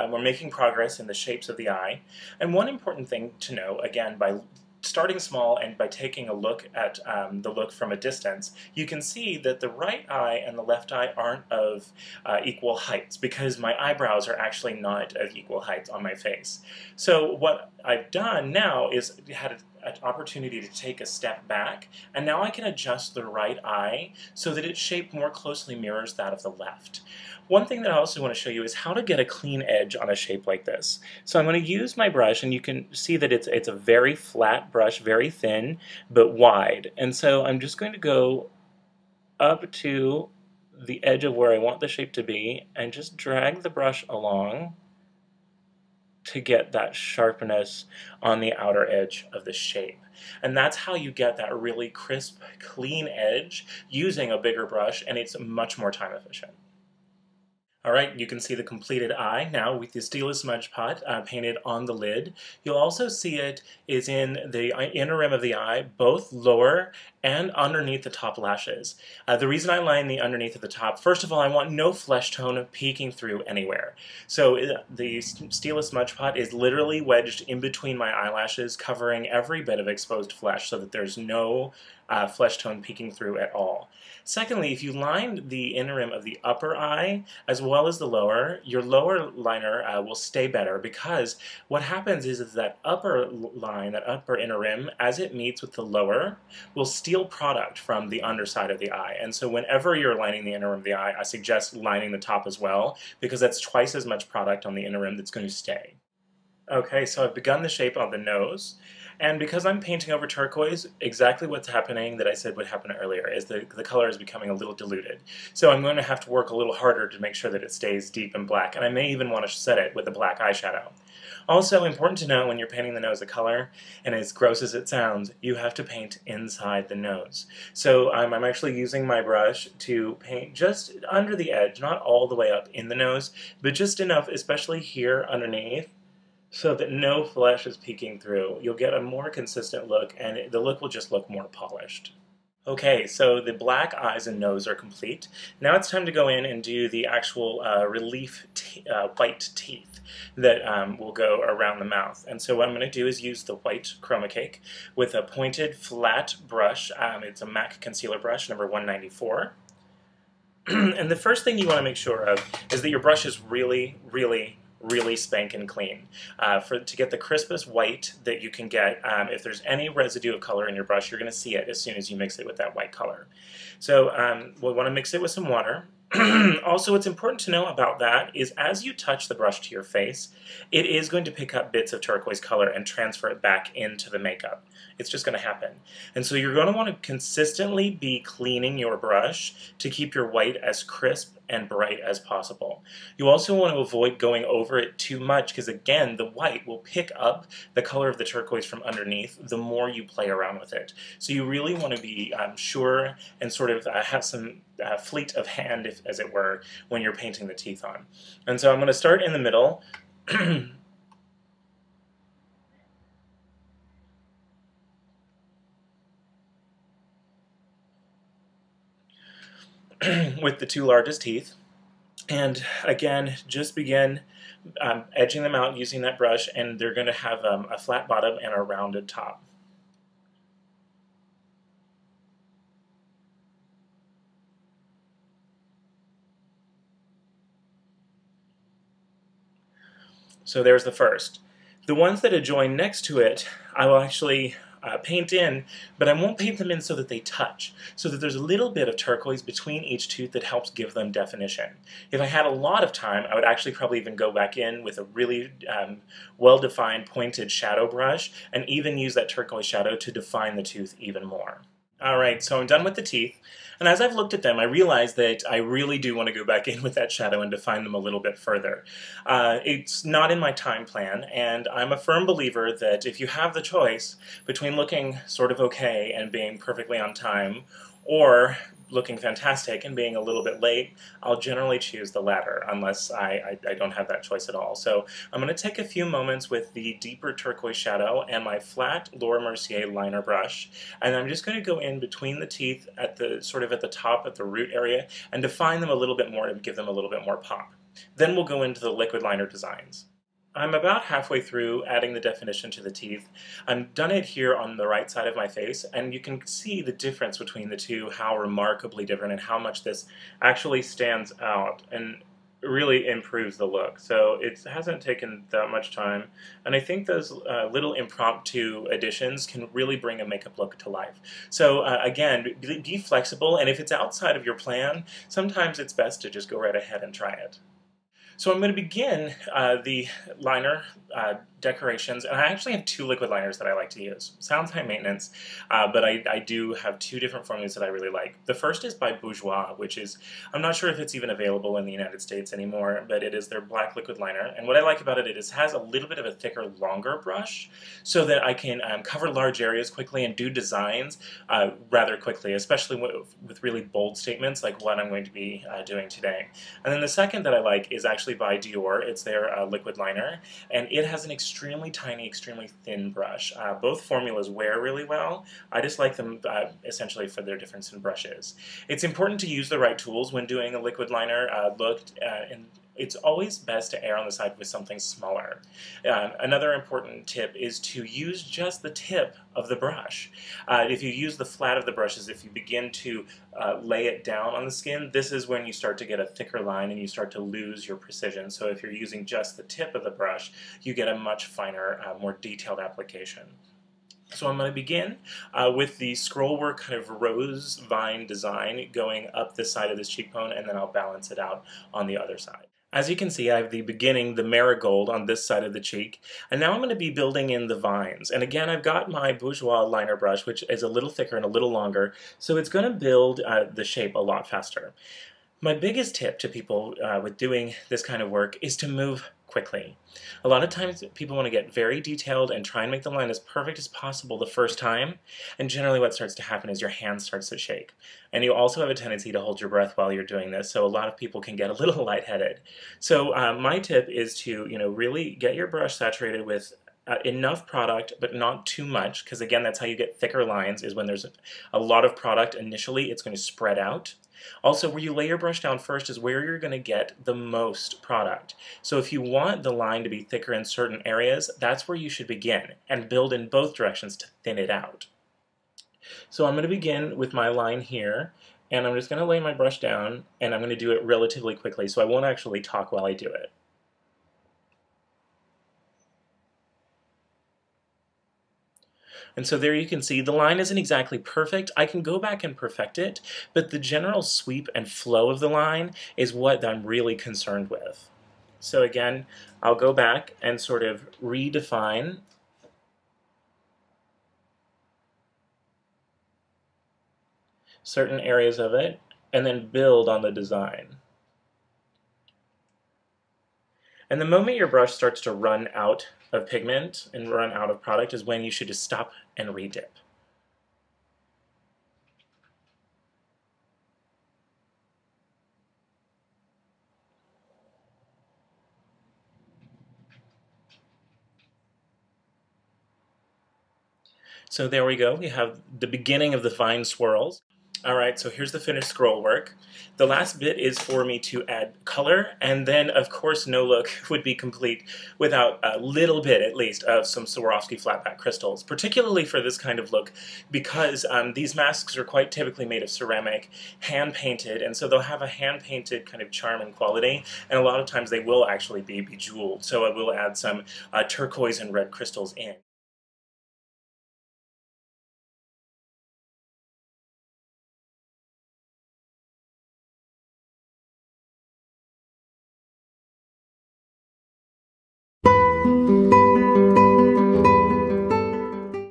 we're making progress in the shapes of the eye. And one important thing to know, again, by starting small and by taking a look at the look from a distance, you can see that the right eye and the left eye aren't of equal heights because my eyebrows are actually not of equal height on my face. So what I've done now is had an opportunity to take a step back, and now I can adjust the right eye so that its shape more closely mirrors that of the left. One thing that I also want to show you is how to get a clean edge on a shape like this. So I'm going to use my brush, and you can see that it's a very flat brush, very thin, but wide. And so I'm just going to go up to the edge of where I want the shape to be and just drag the brush along to get that sharpness on the outer edge of the shape. And that's how you get that really crisp, clean edge using a bigger brush, and it's much more time efficient. Alright, you can see the completed eye now with the Stila Smudge Pot painted on the lid. You'll also see it is in the inner rim of the eye, both lower and underneath the top lashes. The reason I line the underneath of the top, first of all, I want no flesh tone peeking through anywhere. So the Stila Smudge Pot is literally wedged in between my eyelashes, covering every bit of exposed flesh so that there's no flesh tone peeking through at all. Secondly, if you line the inner rim of the upper eye as well as the lower, your lower liner will stay better, because what happens is that upper line, that upper inner rim, as it meets with the lower, will steal product from the underside of the eye. And so whenever you're lining the inner rim of the eye, I suggest lining the top as well, because that's twice as much product on the inner rim that's going to stay. Okay, so I've begun the shape of the nose. And because I'm painting over turquoise, exactly what's happening that I said would happen earlier is the color is becoming a little diluted. So I'm going to have to work a little harder to make sure that it stays deep and black, and I may even want to set it with a black eyeshadow. Also, important to know when you're painting the nose a color, and as gross as it sounds, you have to paint inside the nose. So I'm actually using my brush to paint just under the edge, not all the way up in the nose, but just enough, especially here underneath, so that no flesh is peeking through. You'll get a more consistent look, and the look will just look more polished. Okay, so the black eyes and nose are complete. Now it's time to go in and do the actual relief white teeth that will go around the mouth. And so what I'm going to do is use the white chroma cake with a pointed flat brush. It's a MAC concealer brush, number 194. And the first thing you want to make sure of is that your brush is really spanking clean. To get the crispest white that you can get, if there's any residue of color in your brush, you're going to see it as soon as you mix it with that white color. So we'll want to mix it with some water. Also, what's important to know about that is as you touch the brush to your face, it is going to pick up bits of turquoise color and transfer it back into the makeup. It's just going to happen. And so you're going to want to consistently be cleaning your brush to keep your white as crisp and bright as possible. You also want to avoid going over it too much, because again, the white will pick up the color of the turquoise from underneath the more you play around with it. So you really want to be sure and sort of have some fleet of hand, as it were, when you're painting the teeth on. And so I'm going to start in the middle. With the two largest teeth, and again, just begin edging them out using that brush, and they're going to have a flat bottom and a rounded top. So there's the first. The ones that adjoin next to it, I will actually paint in, but I won't paint them in so that they touch, so that there's a little bit of turquoise between each tooth that helps give them definition. If I had a lot of time, I would actually probably even go back in with a really well-defined pointed shadow brush and even use that turquoise shadow to define the tooth even more. Alright, so I'm done with the teeth, and as I've looked at them, I realized that I really do want to go back in with that shadow and define them a little bit further. It's not in my time plan, and I'm a firm believer that if you have the choice between looking sort of okay and being perfectly on time, or looking fantastic and being a little bit late, I'll generally choose the latter, unless I don't have that choice at all. So I'm going to take a few moments with the deeper turquoise shadow and my flat Laura Mercier liner brush, and I'm just going to go in between the teeth at the sort of at the top, at the root area, and define them a little bit more to give them a little bit more pop. Then we'll go into the liquid liner designs. I'm about halfway through adding the definition to the teeth. I've done it here on the right side of my face, and you can see the difference between the two, how remarkably different and how much this actually stands out and really improves the look. So it hasn't taken that much time, and I think those little impromptu additions can really bring a makeup look to life. So again, be flexible, and if it's outside of your plan, sometimes it's best to just go right ahead and try it. So I'm going to begin the liner decorations, and I actually have two liquid liners that I like to use. Sounds high maintenance, but I do have two different formulas that I really like. The first is by Bourjois, which is, I'm not sure if it's even available in the United States anymore, but it is their black liquid liner. And what I like about it is it has a little bit of a thicker, longer brush, so that I can cover large areas quickly and do designs rather quickly, especially with really bold statements like what I'm going to be doing today. And then the second that I like is actually by Dior. It's their liquid liner, and it has an extremely tiny, extremely thin brush. Both formulas wear really well. I just like them essentially for their difference in brushes. It's important to use the right tools when doing a liquid liner look, and it's always best to err on the side with something smaller. Another important tip is to use just the tip of the brush. If you use the flat of the brushes, if you begin to lay it down on the skin, this is when you start to get a thicker line and you start to lose your precision. So if you're using just the tip of the brush, you get a much finer, more detailed application. So I'm going to begin with the scrollwork kind of rose vine design going up this side of this cheekbone, and then I'll balance it out on the other side. As you can see, I have the beginning, the marigold on this side of the cheek, and now I'm going to be building in the vines. And again, I've got my Bourjois liner brush, which is a little thicker and a little longer, so it's going to build the shape a lot faster. My biggest tip to people with doing this kind of work is to move quickly. A lot of times people want to get very detailed and try and make the line as perfect as possible the first time, and generally what starts to happen is your hand starts to shake. And you also have a tendency to hold your breath while you're doing this, so a lot of people can get a little lightheaded. So my tip is to really get your brush saturated with enough product, but not too much, because again, that's how you get thicker lines, is when there's a lot of product initially, it's going to spread out. Also, where you lay your brush down first is where you're going to get the most product. So if you want the line to be thicker in certain areas, that's where you should begin, and build in both directions to thin it out. So I'm going to begin with my line here, and I'm just going to lay my brush down, and I'm going to do it relatively quickly, so I won't actually talk while I do it. And so there you can see the line isn't exactly perfect. I can go back and perfect it, but the general sweep and flow of the line is what I'm really concerned with. So again, I'll go back and sort of redefine certain areas of it, and then build on the design. And the moment your brush starts to run out of pigment and run out of product is when you should just stop and redip. So there we go. We have the beginning of the vine swirls. Alright, so here's the finished scroll work. The last bit is for me to add color, and then of course no look would be complete without a little bit at least of some Swarovski flatback crystals, particularly for this kind of look because these masks are quite typically made of ceramic, hand-painted, and so they'll have a hand-painted kind of charm and quality, and a lot of times they will actually be bejeweled, so I will add some turquoise and red crystals in.